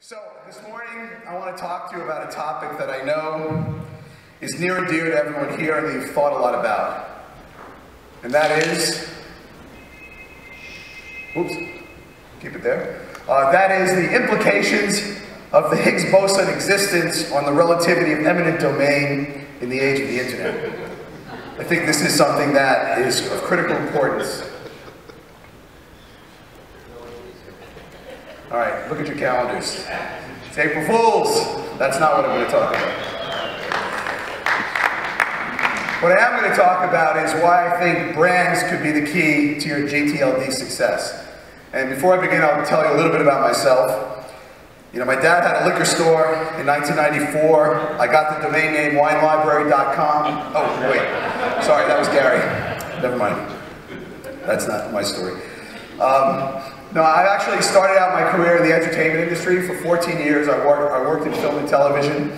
So, this morning I want to talk to you about a topic that I know is near and dear to everyone here and that you've thought a lot about. And that is, oops, keep it there. That is the implications of the Higgs boson existence on the relativity of eminent domain in the age of the internet. I think this is something that is of critical importance. All right, look at your calendars. It's April Fools. That's not what I'm going to talk about. What I am going to talk about is why I think brands could be the key to your gTLD success. And before I begin, I'll tell you a little bit about myself. You know, my dad had a liquor store in 1994. I got the domain name winelibrary.com. Oh, wait. Sorry, that was Gary. Never mind. That's not my story. No, I actually started out my career in the entertainment industry. For 14 years, I worked in film and television,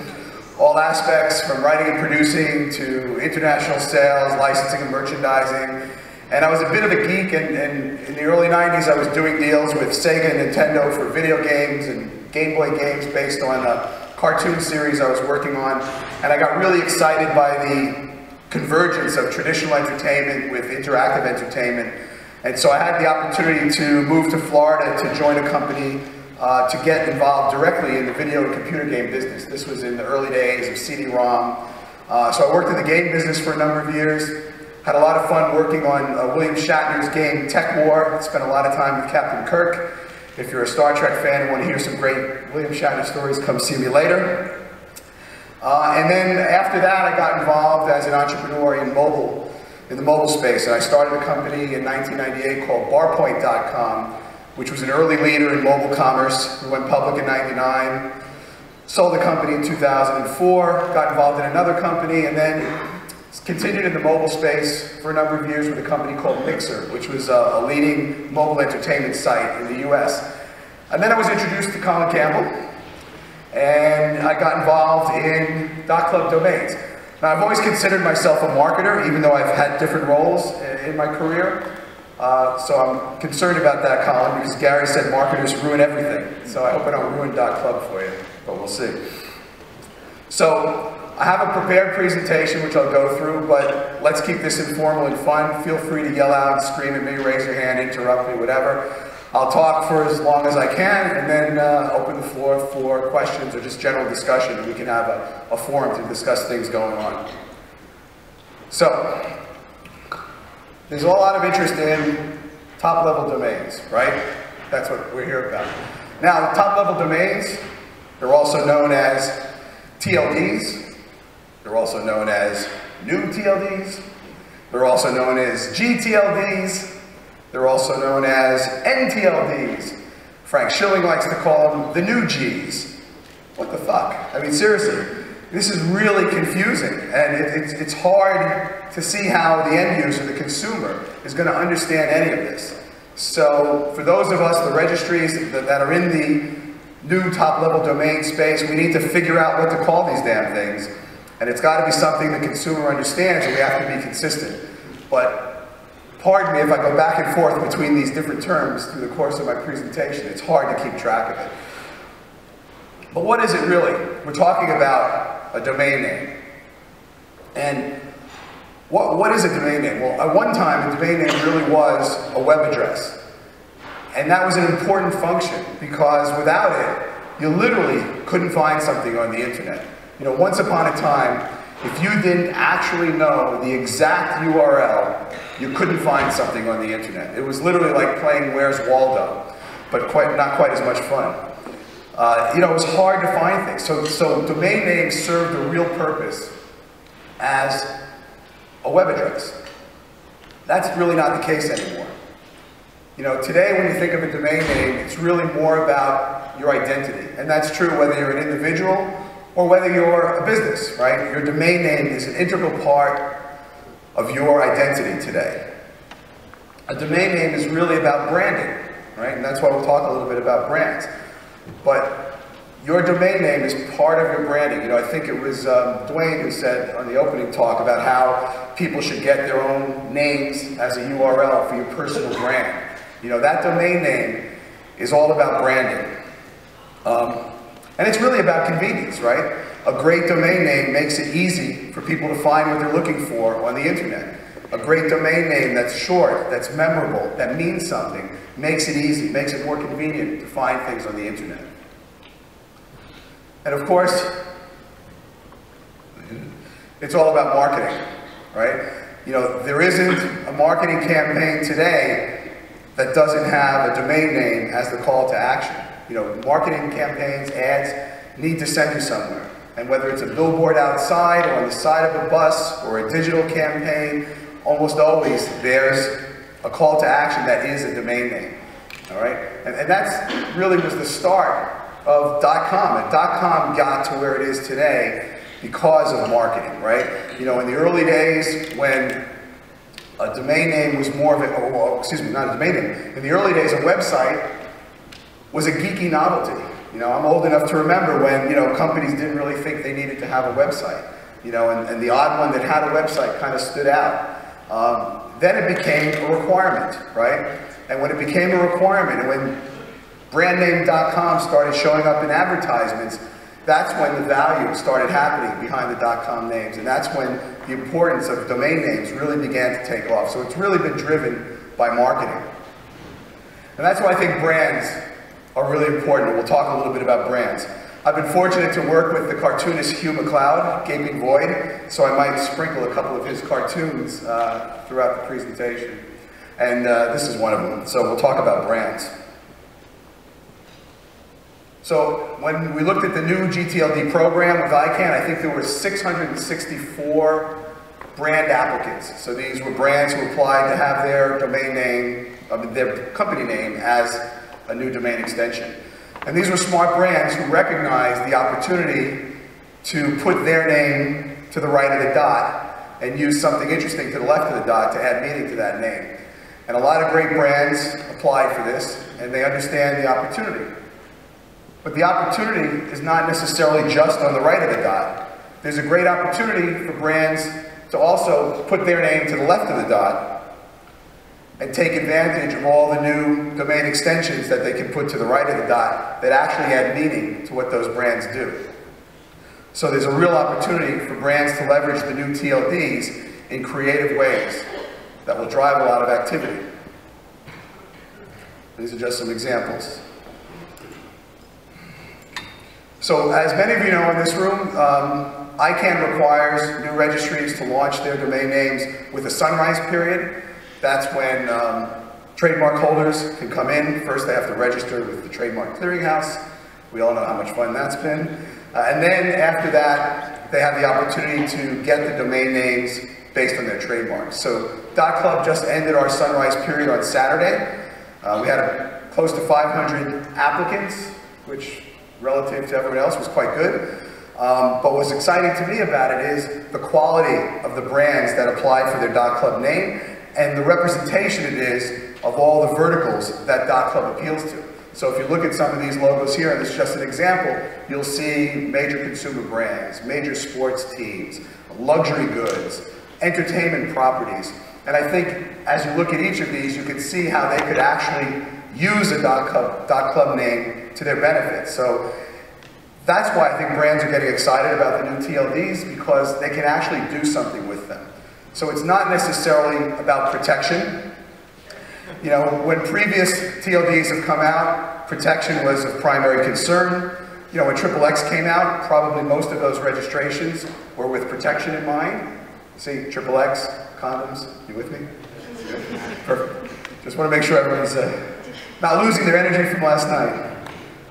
all aspects from writing and producing to international sales, licensing and merchandising. And I was a bit of a geek, and in the early 90s, I was doing deals with Sega and Nintendo for video games and Game Boy games based on a cartoon series I was working on. And I got really excited by the convergence of traditional entertainment with interactive entertainment. And so I had the opportunity to move to Florida to join a company to get involved directly in the video and computer game business. This was in the early days of CD-ROM. So I worked in the game business for a number of years. Had a lot of fun working on William Shatner's game Tech War. Spent a lot of time with Captain Kirk. If you're a Star Trek fan and want to hear some great William Shatner stories, come see me later. And then after that, I got involved as an entrepreneur in the mobile space, and I started a company in 1998 called barpoint.com, which was an early leader in mobile commerce. We went public in '99, sold the company in 2004, got involved in another company, and then continued in the mobile space for a number of years with a company called Mixer, which was a leading mobile entertainment site in the US. And then I was introduced to Colin Campbell, and I got involved in .club domains. Now, I've always considered myself a marketer, even though I've had different roles in my career. So I'm concerned about that, Colin, because Gary said marketers ruin everything. So I hope I don't ruin .club for you, but we'll see. So I have a prepared presentation, which I'll go through, but let's keep this informal and fun. Feel free to yell out, scream at me, raise your hand, interrupt me, whatever. I'll talk for as long as I can, and then open the floor for questions or just general discussion, and we can have a forum to discuss things going on. So, there's a lot of interest in top-level domains, right? That's what we're here about. Now, the top-level domains, they're also known as TLDs. They're also known as new TLDs. They're also known as gTLDs. They're also known as NTLDs. Frank Schilling likes to call them the new Gs. What the fuck? I mean, seriously, this is really confusing, and it's hard to see how the end user, the consumer, is going to understand any of this. So, for those of us, the registries that are in the new top-level domain space, we need to figure out what to call these damn things, and it's got to be something the consumer understands, and we have to be consistent. But pardon me if I go back and forth between these different terms through the course of my presentation. It's hard to keep track of it. But what is it really? We're talking about a domain name. And what is a domain name? Well, at one time, a domain name really was a web address. And that was an important function because without it, you literally couldn't find something on the internet. You know, once upon a time, if you didn't actually know the exact URL, you couldn't find something on the internet. It was literally like playing Where's Waldo, but not quite as much fun. You know, it was hard to find things. So domain names served a real purpose as a web address. That's really not the case anymore. You know, today when you think of a domain name, it's really more about your identity. And that's true whether you're an individual or whether you're a business, right? Your domain name is an integral part of your identity today. A domain name is really about branding, right? And that's why we'll talk a little bit about brands. But your domain name is part of your branding. You know, I think it was Dwayne who said on the opening talk about how people should get their own names as a URL for your personal brand. You know, that domain name is all about branding. And it's really about convenience, right? A great domain name makes it easy for people to find what they're looking for on the internet. A great domain name that's short, that's memorable, that means something, makes it easy, makes it more convenient to find things on the internet. And of course, it's all about marketing, right? You know, there isn't a marketing campaign today that doesn't have a domain name as the call to action. You know, marketing campaigns, ads, need to send you somewhere. And whether it's a billboard outside or on the side of a bus or a digital campaign, almost always there's a call to action that is a domain name, all right? And that's really was the start of .com. And .com got to where it is today because of marketing, right? You know, in the early days when a domain name was more of a, excuse me, not a domain name. In the early days, a website was a geeky novelty. You know, I'm old enough to remember when, you know, companies didn't really think they needed to have a website. You know, and the odd one that had a website kind of stood out. Then it became a requirement, right? And when it became a requirement, and when brandname.com started showing up in advertisements, that's when the value started happening behind the .com names, and that's when the importance of domain names really began to take off. So it's really been driven by marketing. And that's why I think brands are really important. We'll talk a little bit about brands. I've been fortunate to work with the cartoonist Hugh McLeod, Gaping Void, so I might sprinkle a couple of his cartoons throughout the presentation. And this is one of them. So we'll talk about brands. So when we looked at the new gTLD program with ICANN, I think there were 664 brand applicants. So these were brands who applied to have their domain name, their company name as a new domain extension. And these were smart brands who recognized the opportunity to put their name to the right of the dot and use something interesting to the left of the dot to add meaning to that name. And a lot of great brands applied for this, and they understand the opportunity. But the opportunity is not necessarily just on the right of the dot. There's a great opportunity for brands to also put their name to the left of the dot and take advantage of all the new domain extensions that they can put to the right of the dot that actually add meaning to what those brands do. So there's a real opportunity for brands to leverage the new TLDs in creative ways that will drive a lot of activity. These are just some examples. So as many of you know in this room, ICANN requires new registries to launch their domain names with a sunrise period. That's when trademark holders can come in. First they have to register with the Trademark Clearinghouse. We all know how much fun that's been. And then after that, they have the opportunity to get the domain names based on their trademarks. So .club just ended our sunrise period on Saturday. We had close to 500 applicants, which relative to everyone else was quite good. But what's exciting to me about it is the quality of the brands that applied for their .club name and the representation it is of all the verticals that .club appeals to. So if you look at some of these logos here, and this is just an example, you'll see major consumer brands, major sports teams, luxury goods, entertainment properties. And I think as you look at each of these, you can see how they could actually use a .club name to their benefit. So that's why I think brands are getting excited about the new TLDs, because they can actually do something with them. So it's not necessarily about protection. You know, when previous TLDs have come out, protection was of primary concern. You know, when XXX came out, probably most of those registrations were with protection in mind. See, XXX, condoms, you with me? Perfect. Just want to make sure everyone's not losing their energy from last night.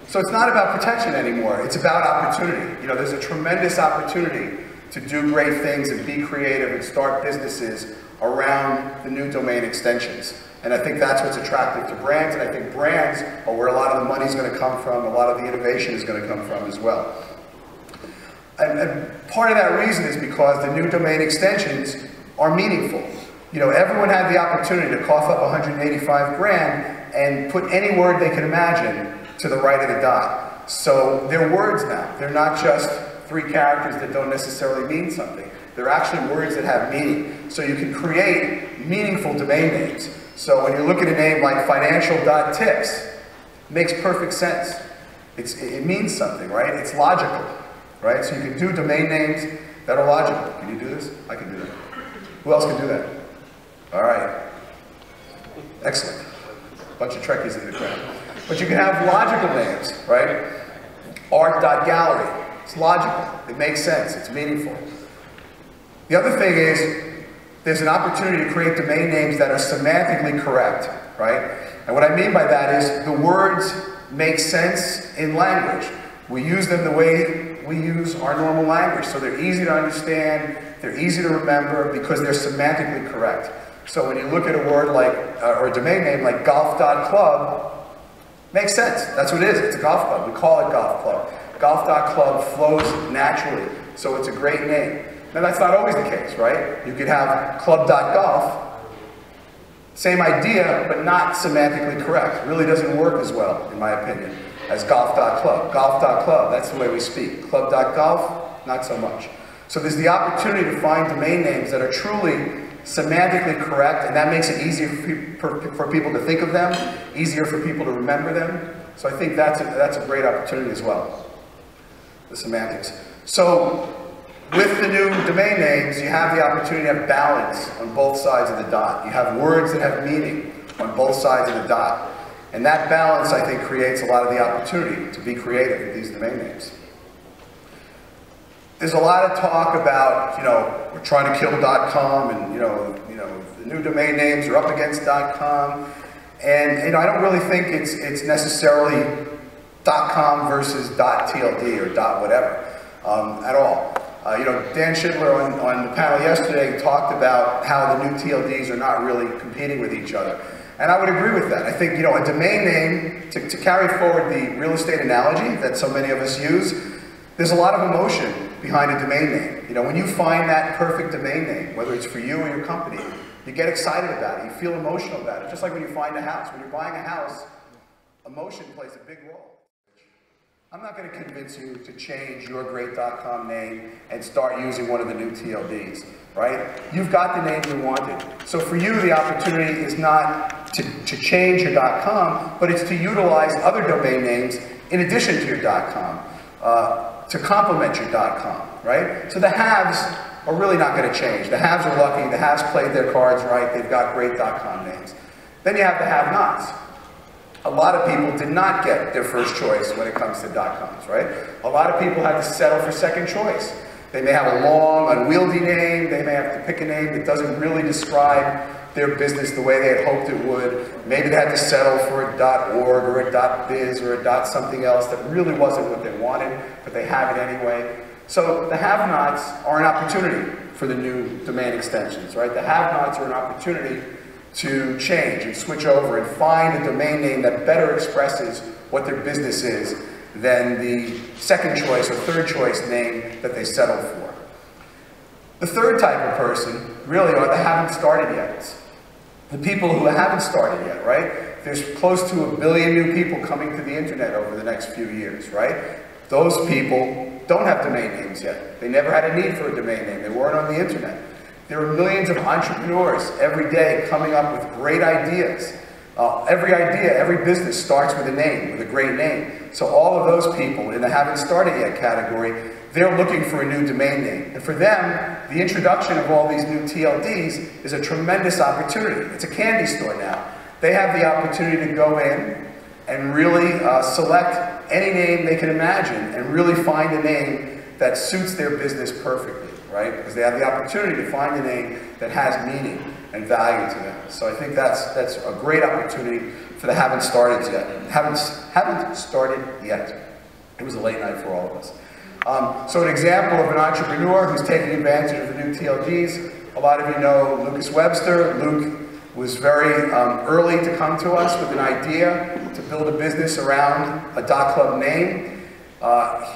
So it's not about protection anymore, it's about opportunity. You know, there's a tremendous opportunity to do great things and be creative and start businesses around the new domain extensions. And I think that's what's attractive to brands, and I think brands are where a lot of the money's going to come from, a lot of the innovation is going to come from as well. And part of that reason is because the new domain extensions are meaningful. You know, everyone had the opportunity to cough up 185 grand and put any word they can imagine to the right of the dot. So they're words now. They're not just 3 characters that don't necessarily mean something. They're actually words that have meaning. So you can create meaningful domain names. So when you look at a name like financial.tips, it makes perfect sense. It means something, right? It's logical, right? So you can do domain names that are logical. Can you do this? I can do that. Who else can do that? All right. Excellent. Bunch of Trekkies in the crowd. But you can have logical names, right? Art.gallery. It's logical. It makes sense. It's meaningful. The other thing is, there's an opportunity to create domain names that are semantically correct, right? And what I mean by that is the words make sense in language. We use them the way we use our normal language. So they're easy to understand, they're easy to remember because they're semantically correct. So when you look at a word like, or a domain name like golf.club, makes sense. That's what it is. It's a golf club. We call it golf club. Golf.club flows naturally. So it's a great name. Now that's not always the case, right? You could have club.golf, same idea, but not semantically correct. It really doesn't work as well, in my opinion, as golf.club. Golf.club, that's the way we speak. Club.golf, not so much. So there's the opportunity to find domain names that are truly semantically correct, and that makes it easier for people to think of them, easier for people to remember them. So I think that's a great opportunity as well, the semantics. So with the new domain names, you have the opportunity to have balance on both sides of the dot. You have words that have meaning on both sides of the dot. And that balance, I think, creates a lot of the opportunity to be creative with these domain names. There's a lot of talk about, we're trying to kill .com, and the new domain names are up against .com, and I don't really think it's necessarily .com versus .tld or .whatever at all. Dan Schindler on the panel yesterday talked about how the new TLDs are not really competing with each other, and I would agree with that. I think a domain name, to carry forward the real estate analogy that so many of us use, there's a lot of emotion behind a domain name. When you find that perfect domain name, whether it's for you or your company, you get excited about it, you feel emotional about it. Just like when you find a house. When you're buying a house, emotion plays a big role. I'm not going to convince you to change your great.com name and start using one of the new TLDs, right? You've got the name you wanted. So for you, the opportunity is not to change your .com, but it's to utilize other domain names in addition to your .com. To complement your .com, right? So the haves are really not going to change. The haves are lucky. The haves played their cards right. They've got great .com names. Then you have the have-nots. A lot of people did not get their first choice when it comes to .coms, right? A lot of people had to settle for second choice. They may have a long, unwieldy name. They may have to pick a name that doesn't really describe their business the way they had hoped it would. Maybe they had to settle for a .org or a .biz or a .something else that really wasn't what they wanted, but they have it anyway. So the have-nots are an opportunity for the new domain extensions, right? The have-nots are an opportunity to change and switch over and find a domain name that better expresses what their business is than the second choice or third choice name that they settled for. The third type of person really are the haven't started yet. The people who haven't started yet, right? There's close to 1 billion new people coming to the internet over the next few years, right? Those people don't have domain names yet. They never had a need for a domain name. They weren't on the internet. There are millions of entrepreneurs every day coming up with great ideas. Every idea, every business starts with a name, with a great name. So all of those people in the haven't started yet category, they're looking for a new domain name. And for them, the introduction of all these new TLDs is a tremendous opportunity. It's a candy store now. They have the opportunity to go in and really select any name they can imagine and really find a name that suits their business perfectly, right? Because they have the opportunity to find a name that has meaning and value to them. So I think that's a great opportunity for the haven't started yet. Haven't started yet. It was a late night for all of us. So an example of an entrepreneur who's taking advantage of the new TLDs. A lot of you know Lucas Webster. Luke was very early to come to us with an idea to build a business around a .club name.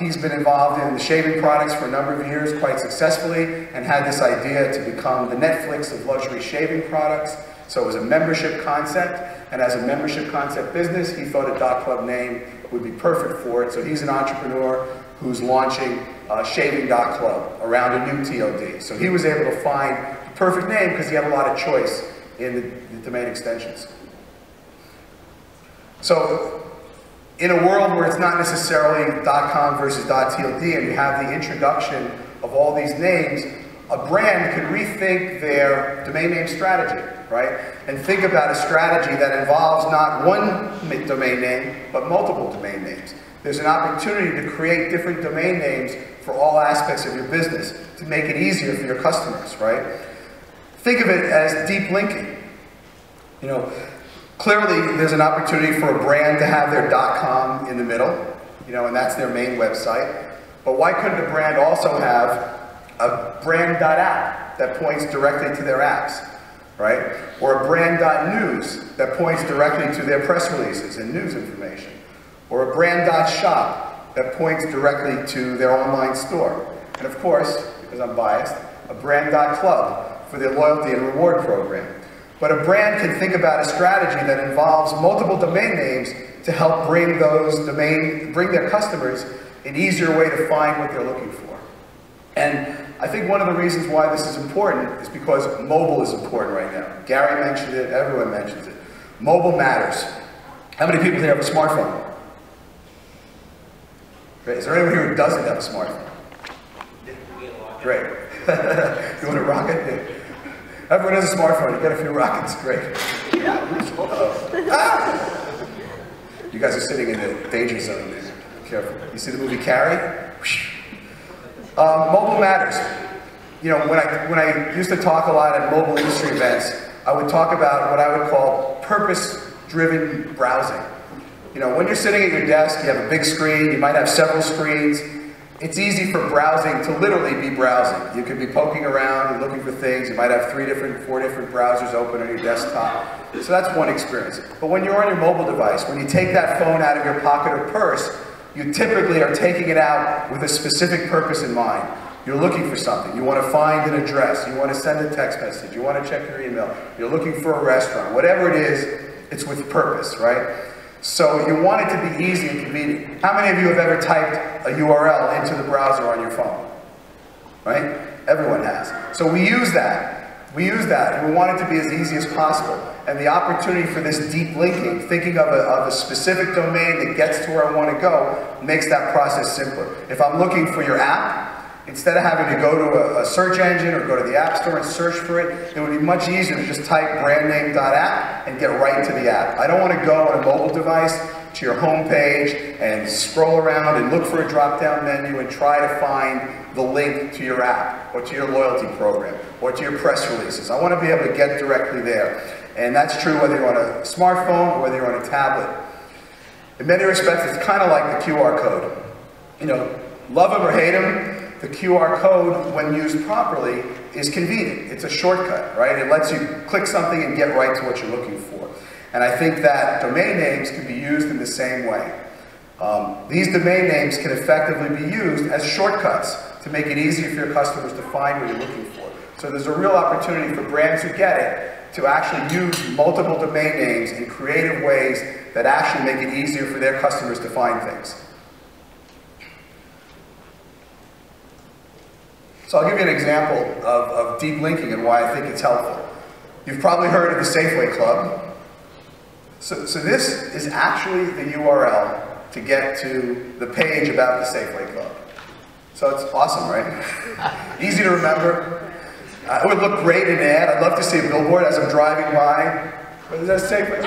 He's been involved in the shaving products for a number of years quite successfully and had this idea to become the Netflix of luxury shaving products. So it was a membership concept, and as a membership concept business, he thought a .club name would be perfect for it. So he's an entrepreneur who's launching shaving.club around a new TLD. So he was able to find the perfect name because he had a lot of choice in the domain extensions. So in a world where it's not necessarily .com versus .tld, and you have the introduction of all these names, a brand can rethink their domain name strategy, right? And think about a strategy that involves not one domain name, but multiple domain names. There's an opportunity to create different domain names for all aspects of your business to make it easier for your customers, right? Think of it as deep linking. You know, clearly there's an opportunity for a brand to have their .com in the middle, you know, and that's their main website. But why couldn't a brand also have a brand.app that points directly to their apps, right? Or a brand.news that points directly to their press releases and news information. Or a brand.shop that points directly to their online store. And of course, because I'm biased, a brand.club for their loyalty and reward program. But a brand can think about a strategy that involves multiple domain names to help bring their customers an easier way to find what they're looking for. And I think one of the reasons why this is important is because mobile is important right now. Gary mentioned it, everyone mentions it. Mobile matters. How many people here have a smartphone? Great. Is there anyone here who doesn't have a smartphone? Great. You want a rocket? Yeah. Everyone has a smartphone. You get a few rockets. Great. Ah! You guys are sitting in the danger zone there. Careful. You see the movie Carrie? Mobile matters. You know, when I used to talk a lot at mobile industry events, I would talk about what I would call purpose-driven browsing. You know, when you're sitting at your desk, you have a big screen, you might have several screens. It's easy for browsing to literally be browsing. You could be poking around and looking for things. You might have 4 different browsers open on your desktop. So that's one experience. But when you're on your mobile device, when you take that phone out of your pocket or purse, you typically are taking it out with a specific purpose in mind. You're looking for something. You want to find an address. You want to send a text message. You want to check your email. You're looking for a restaurant. Whatever it is, it's with purpose, right? So you want it to be easy and convenient. How many of you have ever typed a URL into the browser on your phone? Right? Everyone has. So we use that. And we want it to be as easy as possible. And the opportunity for this deep linking, thinking of a specific domain that gets to where I want to go, makes that process simpler. If I'm looking for your app, instead of having to go to a search engine or go to the App Store and search for it, it would be much easier to just type brandname.app and get right to the app. I don't want to go on a mobile device to your home page and scroll around and look for a drop-down menu and try to find the link to your app or to your loyalty program or to your press releases. I want to be able to get directly there. And that's true whether you're on a smartphone or whether you're on a tablet. In many respects, it's kind of like the QR code. You know, love them or hate them, the QR code, when used properly, is convenient. It's a shortcut, right? It lets you click something and get right to what you're looking for. And I think that domain names can be used in the same way. These domain names can effectively be used as shortcuts to make it easier for your customers to find what you're looking for. So there's a real opportunity for brands who get it to actually use multiple domain names in creative ways that actually make it easier for their customers to find things. So I'll give you an example of deep linking and why I think it's helpful. You've probably heard of the Safeway Club. So this is actually the URL to get to the page about the Safeway Club. So it's awesome, right? Easy to remember. It would look great in an ad. I'd love to see a billboard as I'm driving by. But there's Safeway.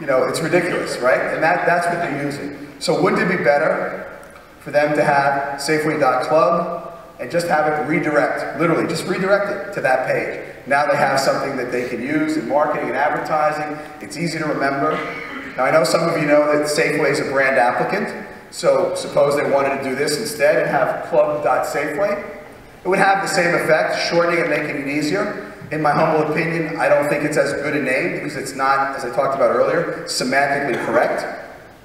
You know, it's ridiculous, right? And that's what they're using. So wouldn't it be better for them to have Safeway.club and just have it redirect, literally, just redirect it to that page. Now they have something that they can use in marketing and advertising. It's easy to remember. Now I know some of you know that Safeway is a brand applicant, so suppose they wanted to do this instead and have club.safeway. It would have the same effect, shortening and making it easier. In my humble opinion, I don't think it's as good a name because it's not, as I talked about earlier, semantically correct.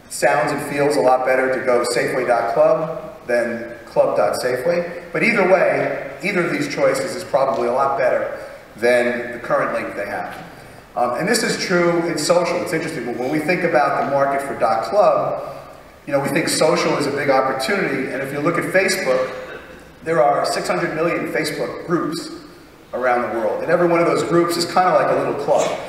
It sounds and feels a lot better to go safeway.club than club.safeway. But either way, either of these choices is probably a lot better than the current link they have. And this is true in social. It's interesting, but when we think about the market for .club, you know, we think social is a big opportunity, and if you look at Facebook, there are 600 million Facebook groups around the world, and every one of those groups is kind of like a little club.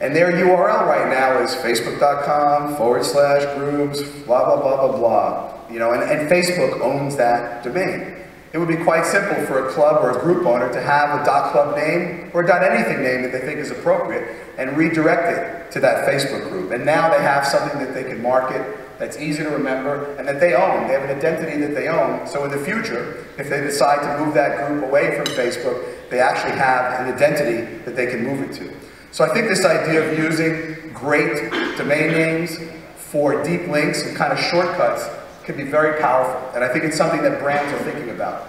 And their URL right now is facebook.com/groups, blah, blah, blah, blah, blah. You know, and Facebook owns that domain. It would be quite simple for a club or a group owner to have a .club name or a .anything name that they think is appropriate and redirect it to that Facebook group. And now they have something that they can market that's easy to remember and that they own. They have an identity that they own. So in the future, if they decide to move that group away from Facebook, they actually have an identity that they can move it to. So I think this idea of using great domain names for deep links and kind of shortcuts can be very powerful, and I think it's something that brands are thinking about.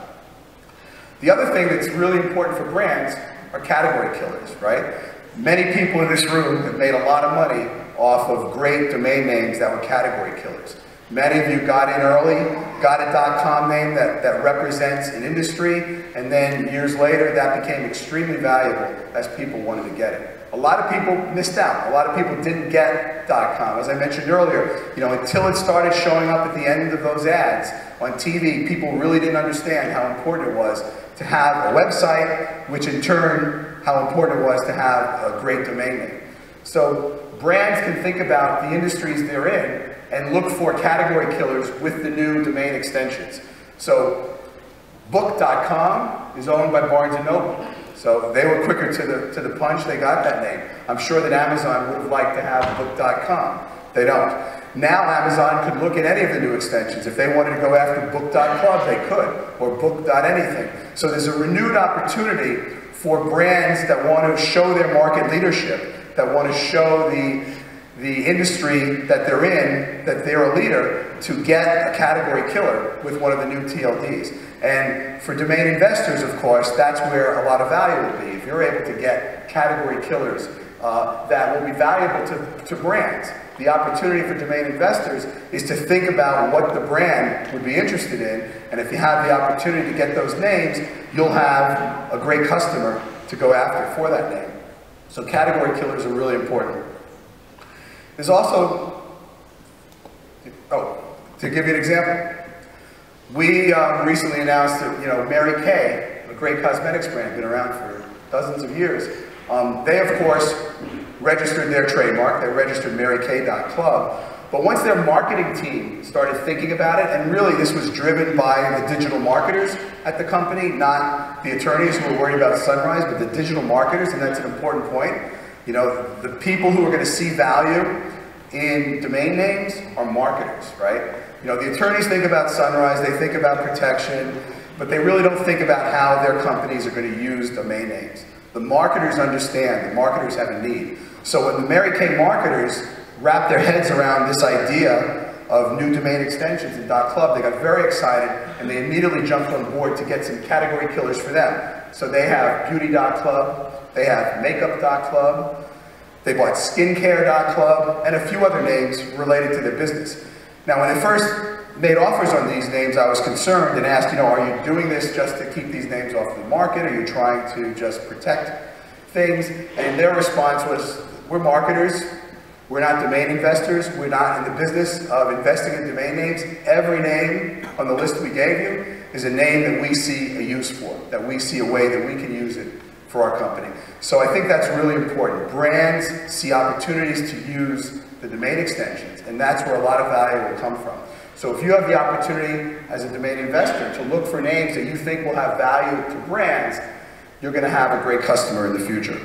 The other thing that's really important for brands are category killers, right? Many people in this room have made a lot of money off of great domain names that were category killers. Many of you got in early, got a .com name that represents an industry, and then years later that became extremely valuable as people wanted to get it. A lot of people missed out. A lot of people didn't get .com. As I mentioned earlier, you know, until it started showing up at the end of those ads on TV, people really didn't understand how important it was to have a website, which in turn, how important it was to have a great domain name. So brands can think about the industries they're in and look for category killers with the new domain extensions. So book.com is owned by Barnes & Noble. So they were quicker to the punch, they got that name. I'm sure that Amazon would have liked to have book.com. They don't. Now Amazon could look at any of the new extensions. If they wanted to go after book.club, they could, or book.anything. So there's a renewed opportunity for brands that want to show their market leadership, that want to show the industry that they're in, that they're a leader, to get a category killer with one of the new TLDs. And for domain investors, of course, that's where a lot of value will be. If you're able to get category killers that will be valuable to brands. The opportunity for domain investors is to think about what the brand would be interested in, and if you have the opportunity to get those names, you'll have a great customer to go after for that name. So category killers are really important. There's also, to give you an example, we recently announced that, you know, Mary Kay, a great cosmetics brand, been around for dozens of years. They, of course, registered their trademark. They registered marykay.club. But once their marketing team started thinking about it, and really this was driven by the digital marketers at the company, not the attorneys who were worried about Sunrise, but the digital marketers, and that's an important point. You know, the people who are going to see value in domain names are marketers, right? You know, the attorneys think about Sunrise, they think about protection, but they really don't think about how their companies are going to use domain names. The marketers understand, the marketers have a need. So when the Mary Kay marketers wrapped their heads around this idea of new domain extensions in .club, they got very excited and they immediately jumped on board to get some category killers for them. So they have beauty.club, they have makeup.club, they bought skincare.club, and a few other names related to their business. Now when they first made offers on these names, I was concerned and asked, you know, are you doing this just to keep these names off the market? Are you trying to just protect things? And their response was, we're marketers, we're not domain investors, we're not in the business of investing in domain names. Every name on the list we gave you is a name that we see a use for, that we see a way that we can use it for our company. So I think that's really important. Brands see opportunities to use the domain extensions, and that's where a lot of value will come from. So if you have the opportunity as a domain investor to look for names that you think will have value to brands, you're going to have a great customer in the future.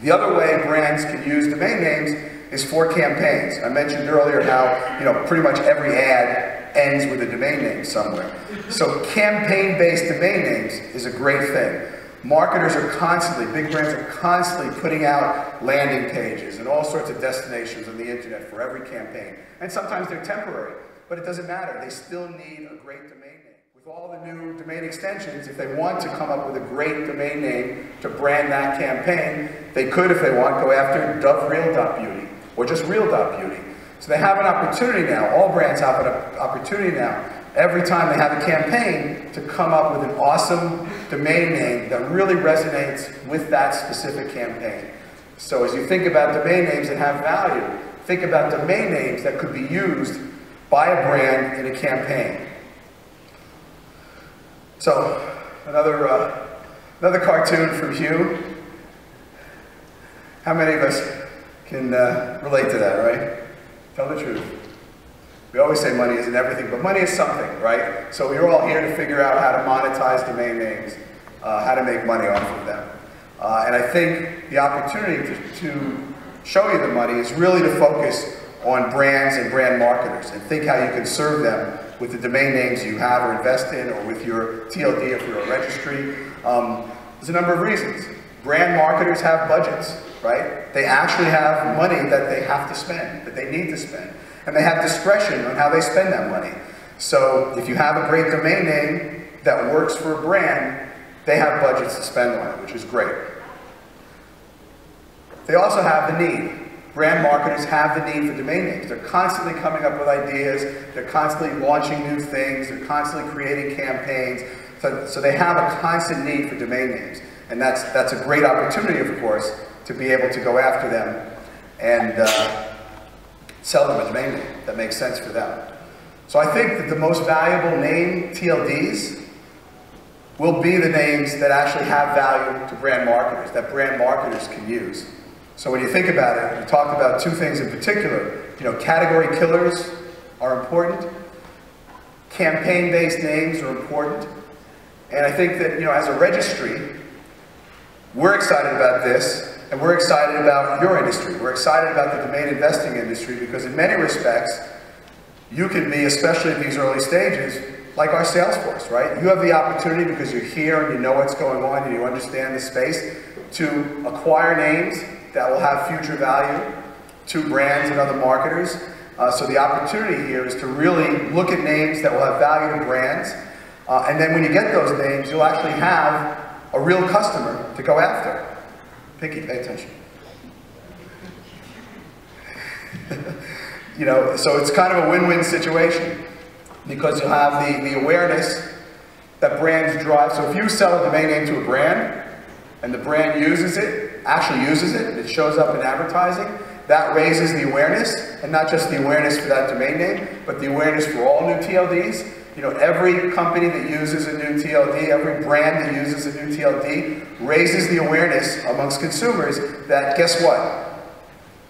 The other way brands can use domain names is for campaigns. I mentioned earlier how, you know, pretty much every ad ends with a domain name somewhere. So campaign-based domain names is a great thing. Marketers are constantly, big brands are constantly putting out landing pages and all sorts of destinations on the internet for every campaign. And sometimes they're temporary, but it doesn't matter. They still need a great domain name. With all the new domain extensions, if they want to come up with a great domain name to brand that campaign, they could, if they want, go after dovereal.beauty or just real.beauty. So they have an opportunity now, all brands have an opportunity now, every time they have a campaign, to come up with an awesome domain name that really resonates with that specific campaign. So as you think about domain names that have value, think about domain names that could be used by a brand in a campaign. So another cartoon from Hugh. How many of us can relate to that, right? Tell the truth. We always say money isn't everything, but money is something, right? So we're all here to figure out how to monetize domain names, how to make money off of them. And I think the opportunity to show you the money is really to focus on brands and brand marketers and think how you can serve them with the domain names you have or invest in, or with your TLD if you're a registry. There's a number of reasons. Brand marketers have budgets, right? They actually have money that they have to spend, that they need to spend. And they have discretion on how they spend that money. So if you have a great domain name that works for a brand, they have budgets to spend on it, which is great. They also have the need. Brand marketers have the need for domain names. They're constantly coming up with ideas. They're constantly launching new things. They're constantly creating campaigns. So they have a constant need for domain names. And that's a great opportunity, of course, to be able to go after them and sell them a domain name that makes sense for them. So I think that the most valuable name TLDs will be the names that actually have value to brand marketers, that brand marketers can use. So when you think about it, we talked about two things in particular. You know, category killers are important. Campaign-based names are important. And I think that, you know, as a registry, we're excited about this, and we're excited about your industry. We're excited about the domain investing industry because in many respects, you can be, especially at these early stages, like our sales force, right? You have the opportunity, because you're here and you know what's going on and you understand the space, to acquire names that will have future value to brands and other marketers. So the opportunity here is to really look at names that will have value to brands. And then when you get those names, you'll actually have a real customer to go after. Pinky, pay attention. You know, so it's kind of a win-win situation because you'll have the awareness that brands drive. So if you sell a domain name to a brand and the brand uses it, actually uses it, and it shows up in advertising, that raises the awareness, and not just the awareness for that domain name, but the awareness for all new TLDs. You know, every company that uses a new TLD, every brand that uses a new TLD raises the awareness amongst consumers that, guess what?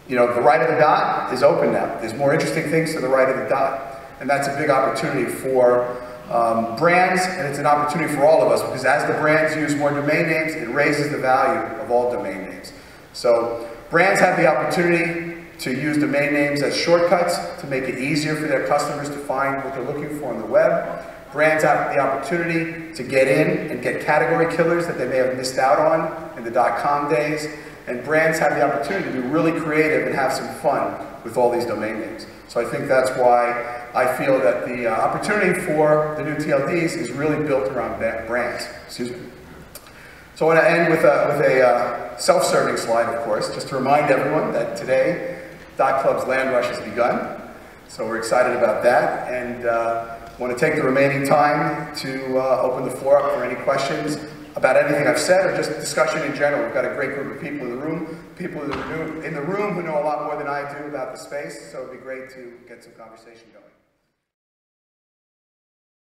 You know, the right of the dot is open now. There's more interesting things to the right of the dot. And that's a big opportunity for brands, and it's an opportunity for all of us, because as the brands use more domain names, it raises the value of all domain names. So brands have the opportunity to use domain names as shortcuts to make it easier for their customers to find what they're looking for on the web. Brands have the opportunity to get in and get category killers that they may have missed out on in the .com days. And brands have the opportunity to be really creative and have some fun with all these domain names. So I think that's why I feel that the opportunity for the new TLDs is really built around brands. Excuse me. So I want to end with a self-serving slide, of course, just to remind everyone that today, .club's land rush has begun. So we're excited about that, and want to take the remaining time to open the floor up for any questions about anything I've said or just discussion in general. We've got a great group of people in the room, who know a lot more than I do about the space, so it'd be great to get some conversation going.